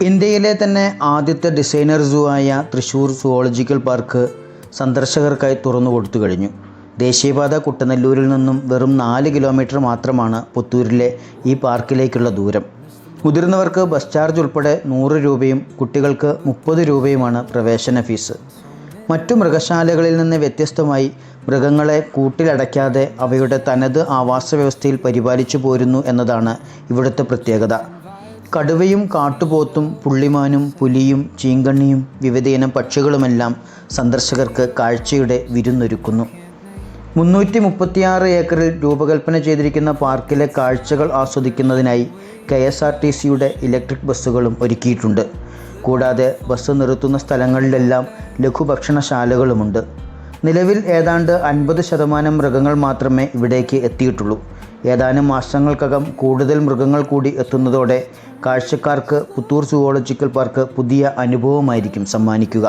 ഇന്ത്യയിലെ തന്നെ ആദ്യത്തെ ഡിസൈനർ സൂ ആയ തൃശ്ശൂർ സുവോളജിക്കൽ പാർക്ക് സന്ദർശകർക്കായി തുറന്നു കൊടുത്തു കഴിഞ്ഞു. ദേശീയപാത കുട്ടനെല്ലൂരിൽ നിന്നും വെറും 4 കിലോമീറ്റർ മാത്രമാണ് പുത്തൂരിലെ ഈ പാർക്കിലേക്കുള്ള ദൂരം. മുതിർന്നവർക്ക് ബസ് ചാർജ് ഉൾപ്പെടെ 100 രൂപയും കുട്ടികൾക്ക് 30 രൂപയുമാണ് പ്രവേശന ഫീസ്. മറ്റു മൃഗശാലകളിൽ നിന്ന് വ്യത്യസ്തമായി മൃഗങ്ങളെ കൂട്ടിലടയ്ക്കാതെ അവയുടെ തനത് ആവാസ വ്യവസ്ഥയിൽ പരിപാലിച്ചു പോരുന്നു എന്നതാണ് ഇവിടുത്തെ പ്രത്യേകത. കടുവയും കാട്ടുപോത്തും പുള്ളിമാനും പുലിയും ചീങ്കണ്ണിയും വിവിധയിനം പക്ഷികളുമെല്ലാം സന്ദർശകർക്ക് കാഴ്ചയുടെ വിരുന്നൊരുക്കുന്നു. 336 ഏക്കറിൽ രൂപകൽപ്പന ചെയ്തിരിക്കുന്ന പാർക്കിലെ കാഴ്ചകൾ ആസ്വദിക്കുന്നതിനായി KSRTCയുടെ ഇലക്ട്രിക് ബസ്സുകളും ഒരുക്കിയിട്ടുണ്ട്. കൂടാതെ ബസ് നിർത്തുന്ന സ്ഥലങ്ങളിലെല്ലാം ലഘുഭക്ഷണശാലകളുമുണ്ട്. നിലവിൽ ഏതാണ്ട് 50% മൃഗങ്ങൾ മാത്രമേ ഇവിടേക്ക് എത്തിയിട്ടുള്ളൂ. ഏതാനും മാസങ്ങൾക്കകം കൂടുതൽ മൃഗങ്ങൾ കൂടി എത്തുന്നതോടെ കാഴ്ചക്കാർക്ക് പുത്തൂർ സുവോളജിക്കൽ പാർക്ക് പുതിയ അനുഭവമായിരിക്കും സമ്മാനിക്കുക.